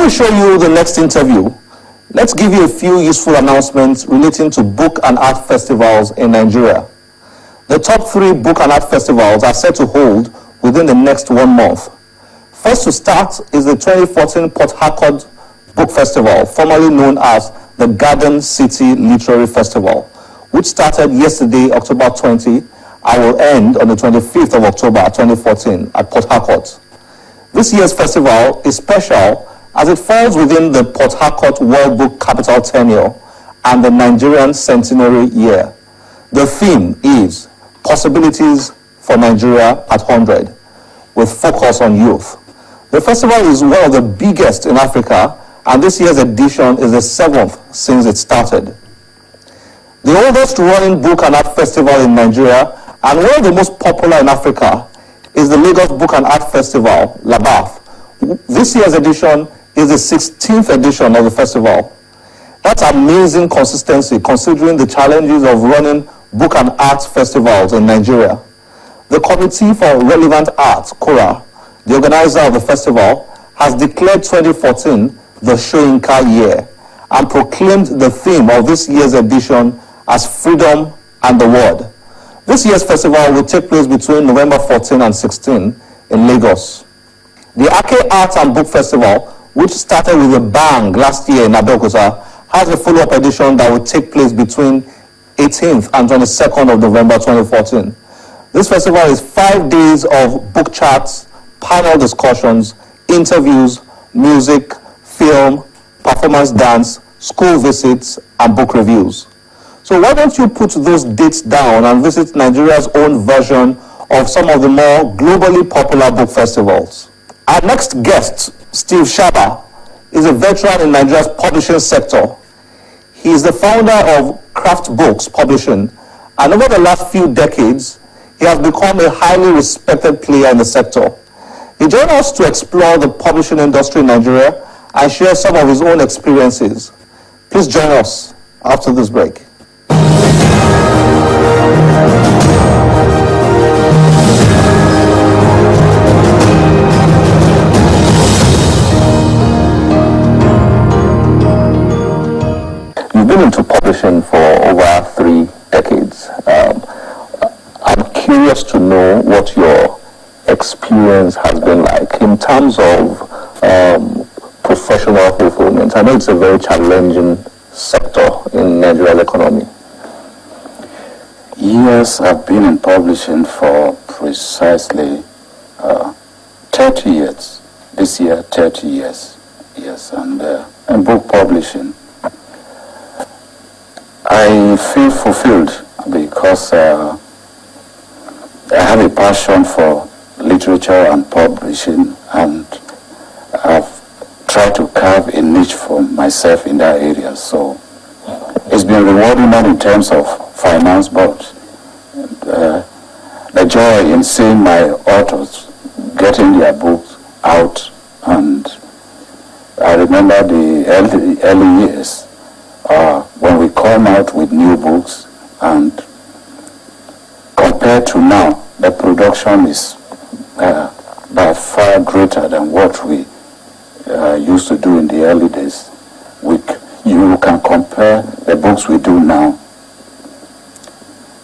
we show you the next interview, let's give you a few useful announcements relating to book and art festivals in Nigeria. The top 3 book and art festivals are set to hold within the next 1 month. First to start is the 2014 Port Harcourt Book Festival, formerly known as the Garden City Literary Festival, which started yesterday, October 20, and will end on the 25th of October 2014 at Port Harcourt. This year's festival is special as it falls within the Port Harcourt World Book Capital Tenure and the Nigerian Centenary Year. The theme is Possibilities for Nigeria at 100, with focus on youth. The festival is one of the biggest in Africa, and this year's edition is the 7th since it started. The oldest running book and art festival in Nigeria, and one of the most popular in Africa, is the Lagos Book and Art Festival, LABAF. This year's edition is the 16th edition of the festival. That's amazing consistency considering the challenges of running book and art festivals in Nigeria. The Committee for Relevant Art, KORA, the organizer of the festival, has declared 2014 the Shoyinka year and proclaimed the theme of this year's edition as Freedom and the Word. This year's festival will take place between November 14 and 16 in Lagos. The Ake Art and Book Festival, which started with a bang last year in Abeokuta, has a follow-up edition that will take place between 18th and 22nd of November 2014. This festival is 5 days of book chats, panel discussions, interviews, music, film, performance dance, school visits, and book reviews. So why don't you put those dates down and visit Nigeria's own version of some of the more globally popular book festivals. Our next guest, Steve Shaba, is a veteran in Nigeria's publishing sector. He is the founder of Craft Books Publishing, and over the last few decades, he has become a highly respected player in the sector. He joined us to explore the publishing industry in Nigeria and share some of his own experiences. Please join us after this break. You've been into publishing for over 3 decades. I'm curious to know what your experience has been like in terms of professional fulfillment. I know it's a very challenging sector in Nigeria's economy. Yes, I've been in publishing for precisely 30 years. This year, 30 years. Yes, and book publishing. I feel fulfilled because I have a passion for literature and publishing, and I've tried to carve a niche for myself in that area. So it's been rewarding, not in terms of finance, but the joy in seeing my authors getting their books out. And I remember the early years when we come out with new books, and compared to now, the production is by far greater than what we used to do in the early days. You can compare the books we do now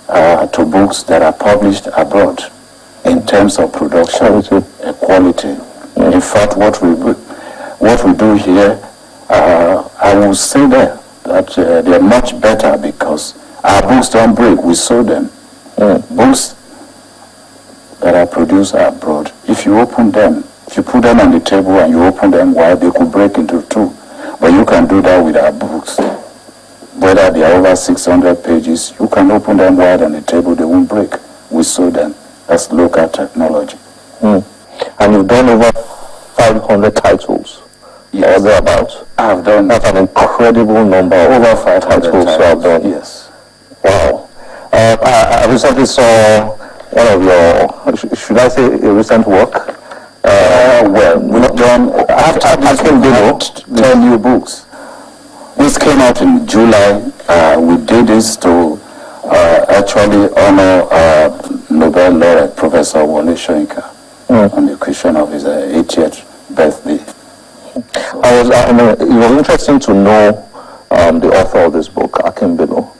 to books that are published abroad in terms of production quality. In fact, what we do here, I will say that they're much better because our books don't break. We sew them. Books that are produced abroad, if you open them, if you put them on the table and you open them wide, they could break into 2. But you can do that with our books. Whether they are over 600 pages, you can open them wide on the table, they won't break. We sew them. That's local technology. And you've done over 500 titles. Yes. Or thereabouts. I've done. That's an incredible number. Over 500 titles you have done. Yes. Wow. I recently saw one of your, should I say a recent work? Well, we've done, after this we wrote 10 new books. This came out in July. We did this to actually honor Nobel laureate Professor Wole Soyinka on the occasion of his 80th birthday. It was interesting to know the author of this book, Akin Bello,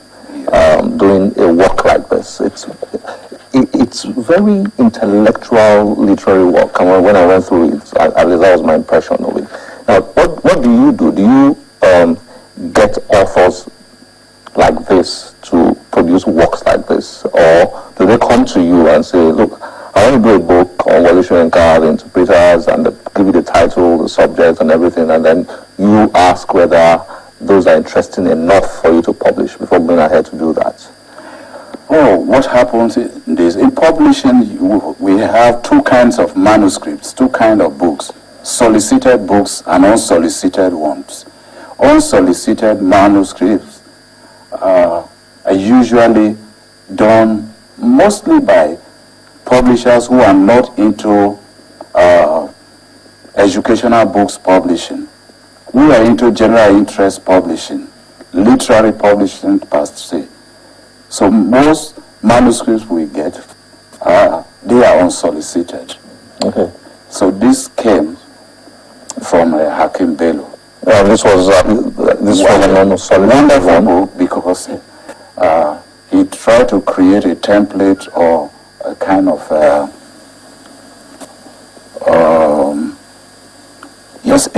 doing a work like this. It's very intellectual literary work. And when I went through it, at least that was my impression of it. Now, what do you do? Do you get authors like this to produce works like this, or do they come to you and say, look, I want to do a book on Wole Soyinka, the interpreters, and give you the title, the subject, and everything, and then you ask whether those are interesting enough for you to publish before going ahead to do that? Oh, what happens is in publishing, we have two kinds of manuscripts, two kinds of books, solicited books and unsolicited ones. Unsolicited manuscripts are usually done mostly by publishers who are not into educational books publishing. We are into general interest publishing, literary publishing per se. So most manuscripts we get, they are unsolicited. Okay. So this came from Akin Bello. This was an unsolicited book because he tried to create a template or a kind of a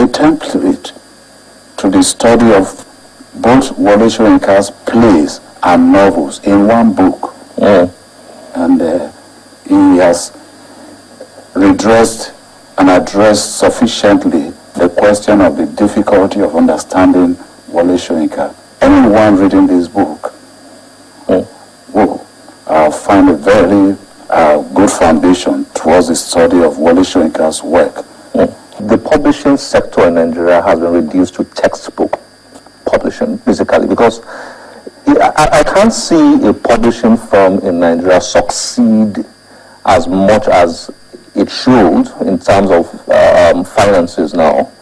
template to the study of both Wole Soyinka's plays and novels in one book. And he has redressed and addressed sufficiently the question of the difficulty of understanding Wole Soyinka. Anyone reading this book will find a very good foundation towards the study of Wole Soyinka's work. The publishing sector in Nigeria has been reduced to textbook publishing, basically, because I can't see a publishing firm in Nigeria succeed as much as it should in terms of finances now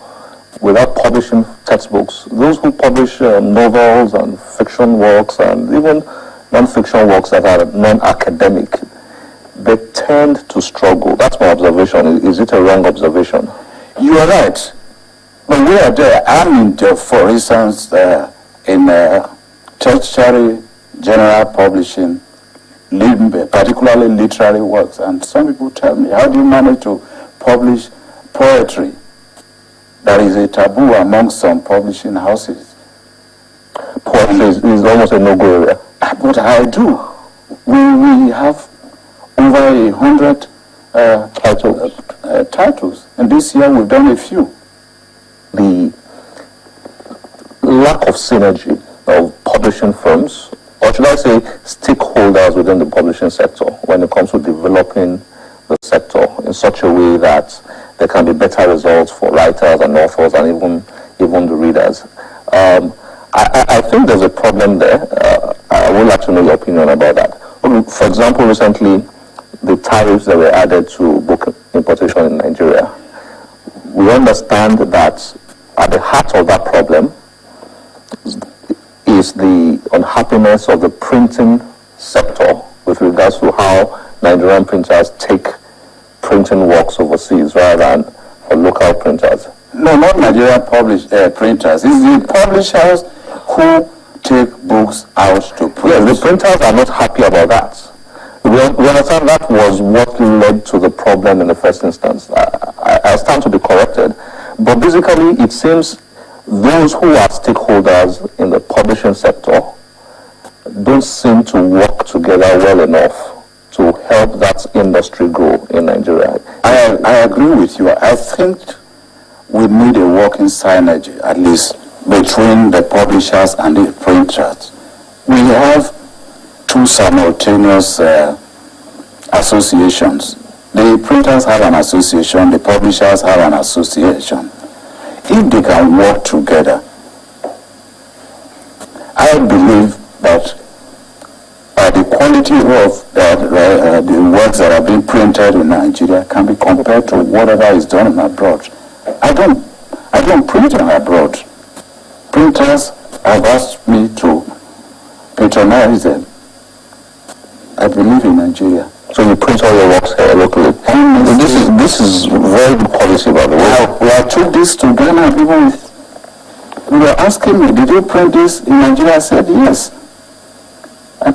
without publishing textbooks. Those who publish novels and fiction works and even non-fiction works that are non-academic, they tend to struggle. That's my observation. Is it a wrong observation? You are right. But we are there. I'm in, for instance, in tertiary general publishing, particularly literary works. And some people tell me, how do you manage to publish poetry? That is a taboo among some publishing houses. Poetry is almost a no-go area. But I do. We have over 100 titles. And this year we've done a few. The lack of synergy of publishing firms, or should I say stakeholders within the publishing sector when it comes to developing the sector in such a way that there can be better results for writers and authors and even the readers. I think there's a problem there. I would like to know your opinion about that. For example, recently, the tariffs that were added to book importation in Nigeria. We understand that at the heart of that problem is the unhappiness of the printing sector with regards to how Nigerian printers take printing works overseas rather than for local printers. No, not Nigerian printers. It's the publishers who take books out to print. Yes, the printers are not happy about that. We understand that was what led to the problem in the first instance. I stand to be corrected. But basically, it seems those who are stakeholders in the publishing sector don't seem to work together well enough to help that industry grow in Nigeria. I agree with you. I think we need a working synergy, at least, between the publishers and the printers. We have two simultaneous associations. The printers have an association, the publishers have an association. If they can work together, I believe that the quality of the works that are being printed in Nigeria can be compared to whatever is done abroad. I don't print abroad. Printers have asked me to patronize them. I believe in Nigeria. So you print all your works here locally. This is very good policy, by the way. I took this to Ghana. People were asking me, did you print this in Nigeria? I said, yes. I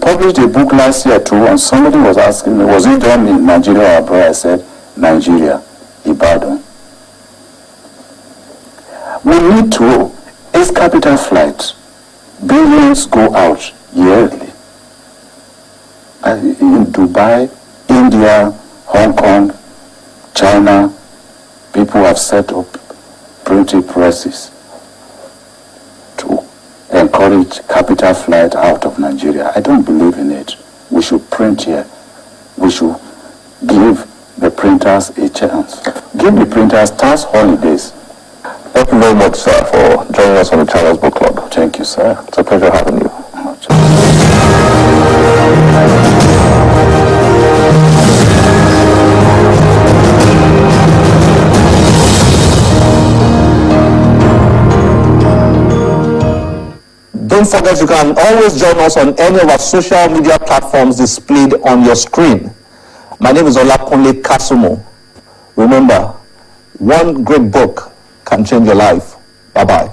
published a book last year too, and somebody was asking me, was it done in Nigeria or abroad? I said, Nigeria, Ibadan. We need to, it's capital flight. Billions go out yearly. In Dubai, India, Hong Kong, China, people have set up printing presses to encourage capital flight out of Nigeria. I don't believe in it. We should print here. We should give the printers a chance. Give the printers tax holidays. Thank you very much, sir, for joining us on the Channels Book Club. Thank you, sir. It's a pleasure having you. Don't forget, you can always join us on any of our social media platforms displayed on your screen. My name is Olakunle Kasumo. Remember, one great book can change your life. Bye-bye.